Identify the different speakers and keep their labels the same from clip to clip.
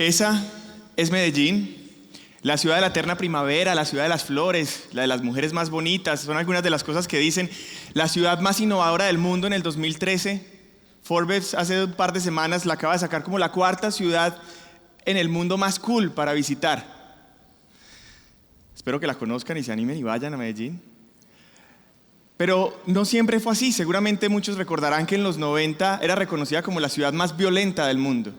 Speaker 1: Esa es Medellín, la ciudad de la eterna primavera, la ciudad de las flores, la de las mujeres más bonitas. Son algunas de las cosas que dicen. La ciudad más innovadora del mundo en el 2013. Forbes hace un par de semanas la acaba de sacar como la cuarta ciudad en el mundo más cool para visitar. Espero que la conozcan y se animen y vayan a Medellín. Pero no siempre fue así. Seguramente muchos recordarán que en los 90 era reconocida como la ciudad más violenta del mundo.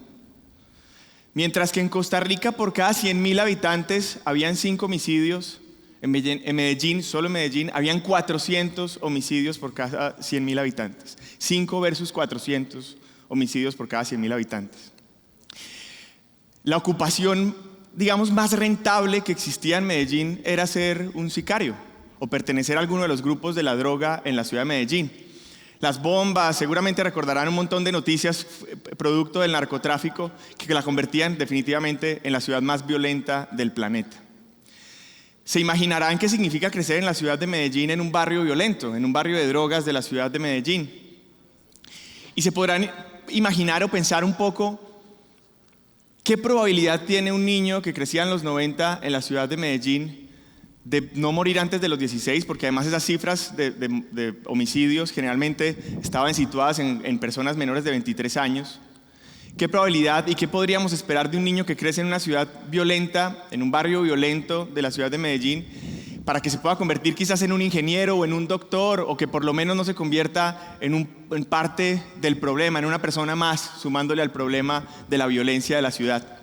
Speaker 1: Mientras que en Costa Rica por cada 100.000 habitantes habían 5 homicidios, en Medellín, solo en Medellín, habían 400 homicidios por cada 100.000 habitantes. 5 versus 400 homicidios por cada 100.000 habitantes. La ocupación, digamos, más rentable que existía en Medellín era ser un sicario o pertenecer a alguno de los grupos de la droga en la ciudad de Medellín. Las bombas, seguramente recordarán un montón de noticias producto del narcotráfico que la convertían definitivamente en la ciudad más violenta del planeta. Se imaginarán qué significa crecer en la ciudad de Medellín en un barrio violento, en un barrio de drogas de la ciudad de Medellín. Y se podrán imaginar o pensar un poco qué probabilidad tiene un niño que crecía en los 90 en la ciudad de Medellín de no morir antes de los 16, porque además esas cifras de homicidios generalmente estaban situadas en personas menores de 23 años. ¿Qué probabilidad y qué podríamos esperar de un niño que crece en una ciudad violenta, en un barrio violento de la ciudad de Medellín, para que se pueda convertir quizás en un ingeniero o en un doctor, o que por lo menos no se convierta en parte del problema, en una persona más, sumándole al problema de la violencia de la ciudad?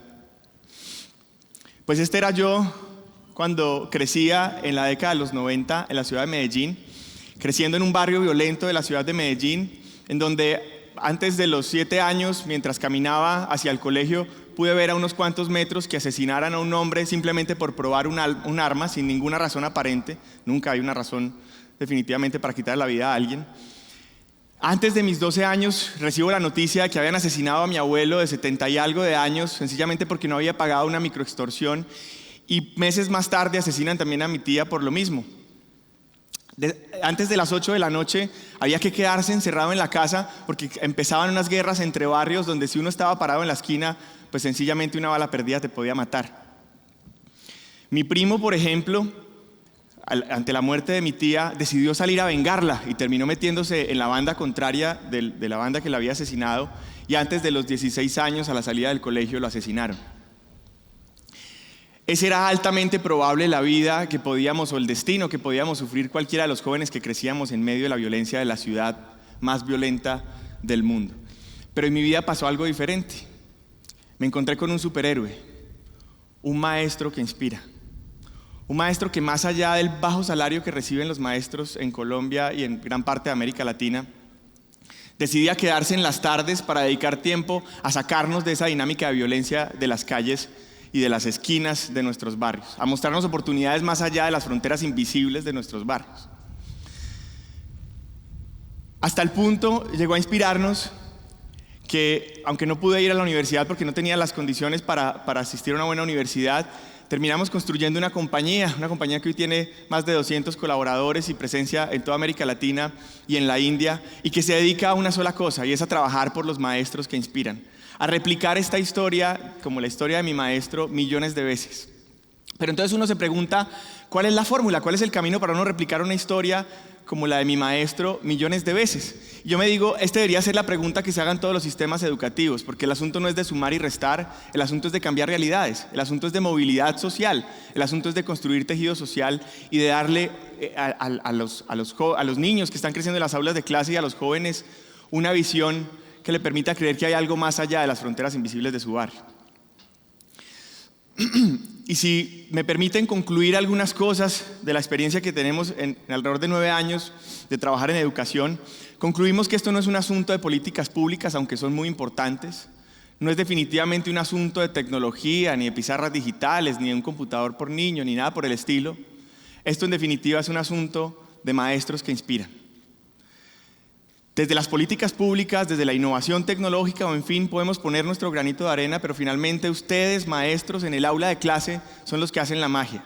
Speaker 1: Pues este era yo cuando crecía en la década de los 90 en la ciudad de Medellín, creciendo en un barrio violento de la ciudad de Medellín, en donde antes de los 7 años, mientras caminaba hacia el colegio, pude ver a unos cuantos metros que asesinaran a un hombre simplemente por probar un arma sin ninguna razón aparente. Nunca hay una razón definitivamente para quitar la vida a alguien. Antes de mis 12 años recibo la noticia de que habían asesinado a mi abuelo de 70 y algo de años, sencillamente porque no había pagado una microextorsión. Y meses más tarde asesinan también a mi tía por lo mismo. Antes de las 8 de la noche había que quedarse encerrado en la casa porque empezaban unas guerras entre barrios donde si uno estaba parado en la esquina, pues sencillamente una bala perdida te podía matar. Mi primo, por ejemplo, ante la muerte de mi tía, decidió salir a vengarla y terminó metiéndose en la banda contraria de la banda que la había asesinado, y antes de los 16 años, a la salida del colegio, lo asesinaron. Esa era altamente probable la vida que podíamos, o el destino que podíamos sufrir cualquiera de los jóvenes que crecíamos en medio de la violencia de la ciudad más violenta del mundo. Pero en mi vida pasó algo diferente. Me encontré con un superhéroe, un maestro que inspira. Un maestro que, más allá del bajo salario que reciben los maestros en Colombia y en gran parte de América Latina, decidía quedarse en las tardes para dedicar tiempo a sacarnos de esa dinámica de violencia de las calles y de las esquinas de nuestros barrios, a mostrarnos oportunidades más allá de las fronteras invisibles de nuestros barrios. Hasta el punto llegó a inspirarnos que, aunque no pude ir a la universidad porque no tenía las condiciones para asistir a una buena universidad, terminamos construyendo una compañía que hoy tiene más de 200 colaboradores y presencia en toda América Latina y en la India, y que se dedica a una sola cosa, y es a trabajar por los maestros que inspiran, a replicar esta historia, como la historia de mi maestro, millones de veces. Pero entonces uno se pregunta, ¿cuál es la fórmula? ¿Cuál es el camino para uno replicar una historia como la de mi maestro millones de veces? Y yo me digo, esta debería ser la pregunta que se hagan todos los sistemas educativos, porque el asunto no es de sumar y restar, el asunto es de cambiar realidades, el asunto es de movilidad social, el asunto es de construir tejido social y de darle a los niños que están creciendo en las aulas de clase y a los jóvenes una visión que le permita creer que hay algo más allá de las fronteras invisibles de su barrio. Y si me permiten concluir algunas cosas de la experiencia que tenemos en alrededor de 9 años de trabajar en educación, concluimos que esto no es un asunto de políticas públicas, aunque son muy importantes. No es definitivamente un asunto de tecnología, ni de pizarras digitales, ni de un computador por niño, ni nada por el estilo. Esto en definitiva es un asunto de maestros que inspiran. Desde las políticas públicas, desde la innovación tecnológica, o en fin, podemos poner nuestro granito de arena, pero finalmente ustedes, maestros, en el aula de clase, son los que hacen la magia,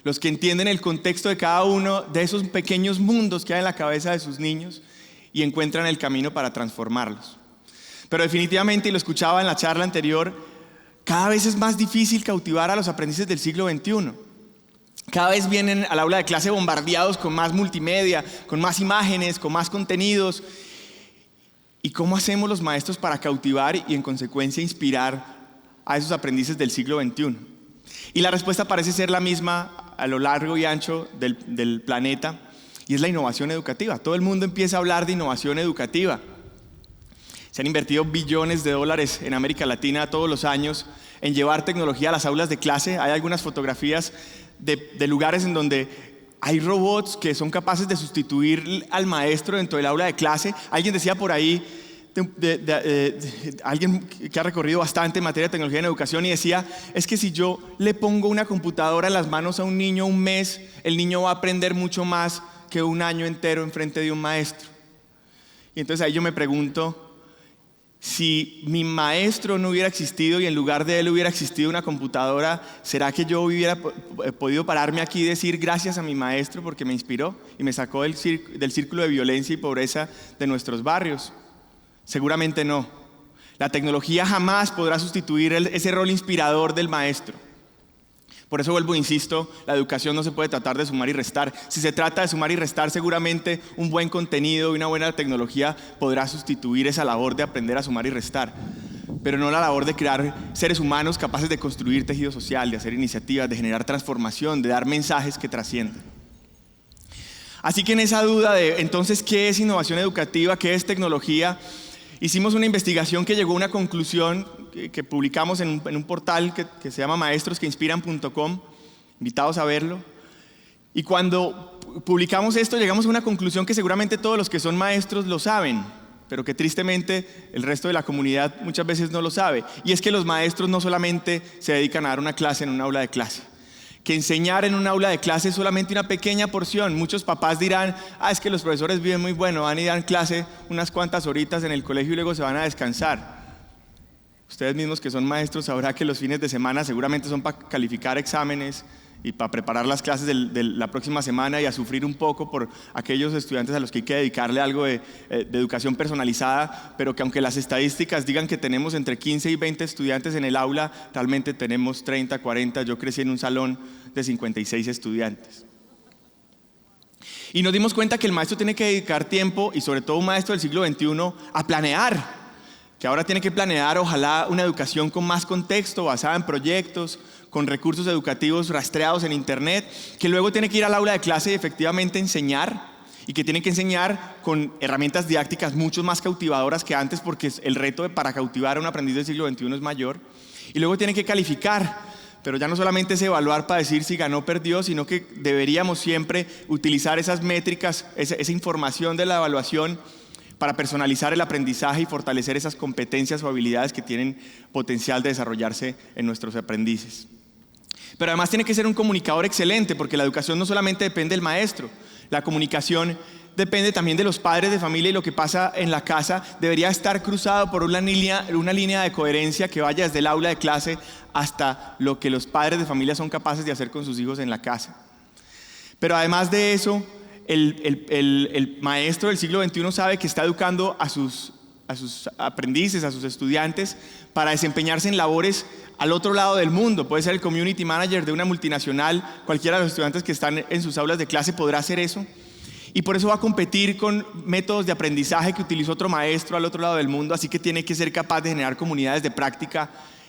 Speaker 1: los que entienden el contexto de cada uno de esos pequeños mundos que hay en la cabeza de sus niños y encuentran el camino para transformarlos. Pero definitivamente, y lo escuchaba en la charla anterior, Cada vez es más difícil cautivar a los aprendices del siglo XXI. Cada vez vienen al aula de clase bombardeados con más multimedia, con más imágenes, con más contenidos. ¿Y cómo hacemos los maestros para cautivar y en consecuencia inspirar a esos aprendices del siglo XXI? Y la respuesta parece ser la misma a lo largo y ancho del planeta, y es la innovación educativa. Todo el mundo empieza a hablar de innovación educativa. Se han invertido billones de dólares en América Latina todos los años en llevar tecnología a las aulas de clase. Hay algunas fotografías de lugares en donde hay robots que son capaces de sustituir al maestro dentro del aula de clase. Alguien decía por ahí, alguien que ha recorrido bastante en materia de tecnología en educación, y decía, es que si yo le pongo una computadora en las manos a un niño un mes, el niño va a aprender mucho más que un año entero enfrente de un maestro. Y entonces ahí yo me pregunto, si mi maestro no hubiera existido y en lugar de él hubiera existido una computadora, ¿será que yo hubiera podido pararme aquí y decir gracias a mi maestro porque me inspiró y me sacó del círculo de violencia y pobreza de nuestros barrios? Seguramente no. La tecnología jamás podrá sustituir ese rol inspirador del maestro. Por eso vuelvo e insisto, la educación no se puede tratar de sumar y restar. Si se trata de sumar y restar, seguramente un buen contenido y una buena tecnología podrá sustituir esa labor de aprender a sumar y restar, pero no la labor de crear seres humanos capaces de construir tejido social, de hacer iniciativas, de generar transformación, de dar mensajes que trasciendan. Así que en esa duda de entonces qué es innovación educativa, qué es tecnología, hicimos una investigación que llegó a una conclusión que publicamos en un portal que se llama maestrosqueinspiran.com, invitados a verlo. Y cuando publicamos esto llegamos a una conclusión que seguramente todos los que son maestros lo saben, pero que tristemente el resto de la comunidad muchas veces no lo sabe. Y es que los maestros no solamente se dedican a dar una clase en un aula de clase, que enseñar en un aula de clase es solamente una pequeña porción. Muchos papás dirán, es que los profesores viven muy bueno, van y dan clase unas cuantas horitas en el colegio y luego se van a descansar. Ustedes mismos que son maestros sabrán que los fines de semana seguramente son para calificar exámenes y para preparar las clases de la próxima semana y a sufrir un poco por aquellos estudiantes a los que hay que dedicarle algo de educación personalizada, pero que aunque las estadísticas digan que tenemos entre 15 y 20 estudiantes en el aula, realmente tenemos 30, 40. Yo crecí en un salón de 56 estudiantes. Y nos dimos cuenta que el maestro tiene que dedicar tiempo, y sobre todo un maestro del siglo XXI, a planear. Que ahora tiene que planear, ojalá, una educación con más contexto, basada en proyectos, con recursos educativos rastreados en internet, que luego tiene que ir al aula de clase y efectivamente enseñar, y que tiene que enseñar con herramientas didácticas mucho más cautivadoras que antes, porque el reto para cautivar a un aprendiz del siglo XXI es mayor, y luego tiene que calificar, pero ya no solamente es evaluar para decir si ganó o perdió, sino que deberíamos siempre utilizar esas métricas, esa información de la evaluación, para personalizar el aprendizaje y fortalecer esas competencias o habilidades que tienen potencial de desarrollarse en nuestros aprendices. Pero además tiene que ser un comunicador excelente, porque la educación no solamente depende del maestro, la comunicación depende también de los padres de familia, y lo que pasa en la casa debería estar cruzado por una línea de coherencia que vaya desde el aula de clase hasta lo que los padres de familia son capaces de hacer con sus hijos en la casa. Pero además de eso, el maestro del siglo XXI sabe que está educando a sus aprendices, a sus estudiantes, para desempeñarse en labores al otro lado del mundo. Puede ser el community manager de una multinacional, cualquiera de los estudiantes que están en sus aulas de clase podrá hacer eso. Y por eso va a competir con métodos de aprendizaje que utilizó otro maestro al otro lado del mundo, así que tiene que ser capaz de generar comunidades de práctica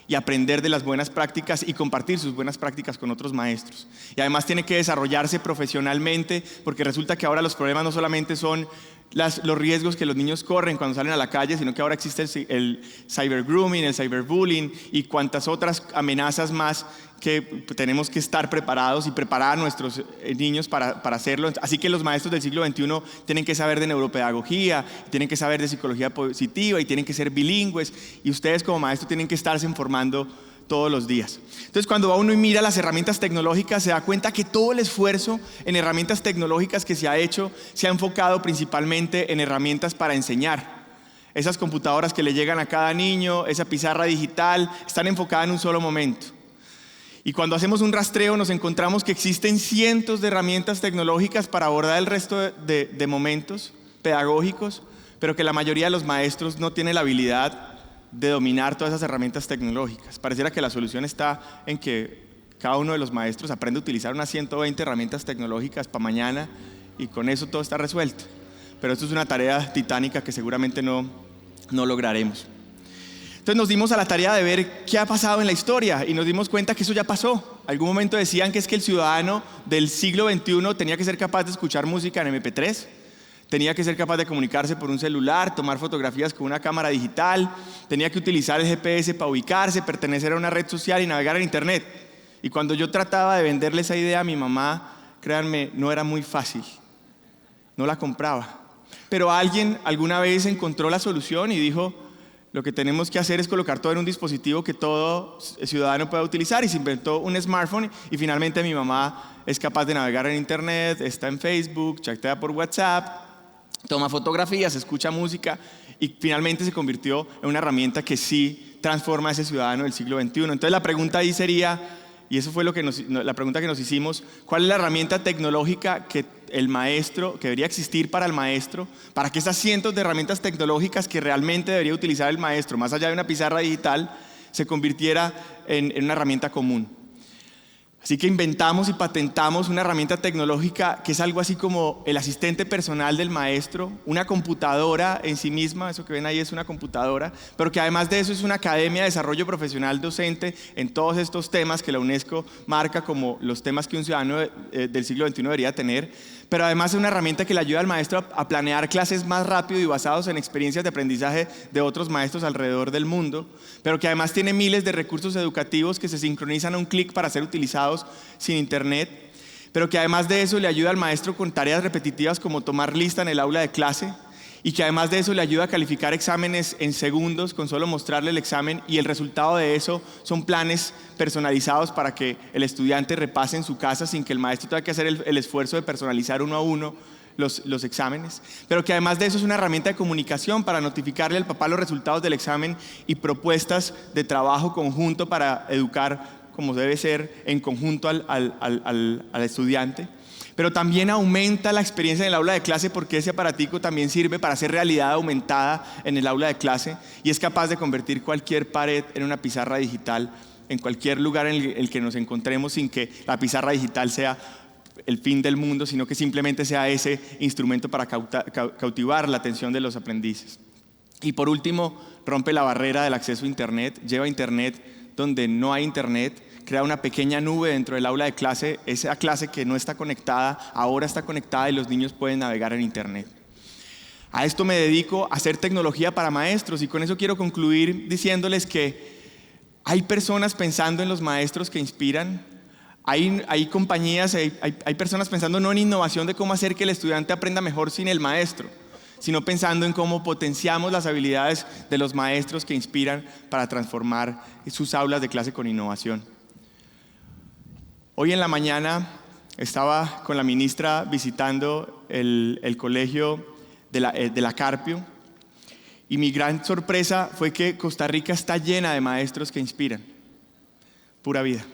Speaker 1: y aprender de las buenas prácticas y compartir sus buenas prácticas con otros maestros. Y además tiene que desarrollarse profesionalmente, porque resulta que ahora los problemas no solamente son los riesgos que los niños corren cuando salen a la calle, sino que ahora existe el cybergrooming, el cyberbullying y cuantas otras amenazas más que tenemos que estar preparados y preparar a nuestros niños para hacerlo. Así que los maestros del siglo XXI tienen que saber de neuropedagogía, tienen que saber de psicología positiva y tienen que ser bilingües, y ustedes como maestros tienen que estarse informando todos los días. Entonces, cuando va uno y mira las herramientas tecnológicas, se da cuenta que todo el esfuerzo en herramientas tecnológicas que se ha hecho se ha enfocado principalmente en herramientas para enseñar. Esas computadoras que le llegan a cada niño, esa pizarra digital, están enfocadas en un solo momento. Y cuando hacemos un rastreo nos encontramos que existen cientos de herramientas tecnológicas para abordar el resto de momentos pedagógicos, pero que la mayoría de los maestros no tiene la habilidad de dominar todas esas herramientas tecnológicas. Pareciera que la solución está en que cada uno de los maestros aprende a utilizar unas 120 herramientas tecnológicas para mañana y con eso todo está resuelto. Pero esto es una tarea titánica que seguramente no lograremos. Entonces nos dimos a la tarea de ver qué ha pasado en la historia y nos dimos cuenta que eso ya pasó. Algún momento decían que es que el ciudadano del siglo XXI tenía que ser capaz de escuchar música en MP3, tenía que ser capaz de comunicarse por un celular, tomar fotografías con una cámara digital, tenía que utilizar el GPS para ubicarse, pertenecer a una red social y navegar en internet. Y cuando yo trataba de venderle esa idea a mi mamá, créanme, no era muy fácil, no la compraba. Pero alguien alguna vez encontró la solución y dijo: lo que tenemos que hacer es colocar todo en un dispositivo que todo ciudadano pueda utilizar, y se inventó un smartphone y finalmente mi mamá es capaz de navegar en internet, está en Facebook, chatea por WhatsApp, toma fotografías, escucha música y finalmente se convirtió en una herramienta que sí transforma a ese ciudadano del siglo XXI. Entonces la pregunta ahí sería, y eso fue la pregunta que nos hicimos: ¿cuál es la herramienta tecnológica que el maestro, que debería existir para el maestro, para que esas cientos de herramientas tecnológicas que realmente debería utilizar el maestro, más allá de una pizarra digital, se convirtiera en una herramienta común? Así que inventamos y patentamos una herramienta tecnológica que es algo así como el asistente personal del maestro, una computadora en sí misma. Eso que ven ahí es una computadora, pero que además de eso es una academia de desarrollo profesional docente en todos estos temas que la UNESCO marca como los temas que un ciudadano del siglo XXI debería tener. Pero además es una herramienta que le ayuda al maestro a planear clases más rápido y basados en experiencias de aprendizaje de otros maestros alrededor del mundo, pero que además tiene miles de recursos educativos que se sincronizan a un clic para ser utilizados sin internet, pero que además de eso le ayuda al maestro con tareas repetitivas como tomar lista en el aula de clase, y que además de eso le ayuda a calificar exámenes en segundos con solo mostrarle el examen, y el resultado de eso son planes personalizados para que el estudiante repase en su casa sin que el maestro tenga que hacer el esfuerzo de personalizar uno a uno los exámenes, pero que además de eso es una herramienta de comunicación para notificarle al papá los resultados del examen y propuestas de trabajo conjunto para educar como debe ser en conjunto al estudiante. Pero también aumenta la experiencia en el aula de clase, porque ese aparatico también sirve para hacer realidad aumentada en el aula de clase y es capaz de convertir cualquier pared en una pizarra digital en cualquier lugar en el que nos encontremos, sin que la pizarra digital sea el fin del mundo, sino que simplemente sea ese instrumento para cautivar la atención de los aprendices. Y por último, rompe la barrera del acceso a internet, lleva internet donde no hay internet, crea una pequeña nube dentro del aula de clase. Esa clase que no está conectada, ahora está conectada y los niños pueden navegar en internet. A esto me dedico, a hacer tecnología para maestros, y con eso quiero concluir diciéndoles que hay personas pensando en los maestros que inspiran, hay compañías, hay personas pensando no en innovación de cómo hacer que el estudiante aprenda mejor sin el maestro, sino pensando en cómo potenciamos las habilidades de los maestros que inspiran para transformar sus aulas de clase con innovación. Hoy en la mañana estaba con la ministra visitando el colegio de la Carpio, y mi gran sorpresa fue que Costa Rica está llena de maestros que inspiran. Pura vida.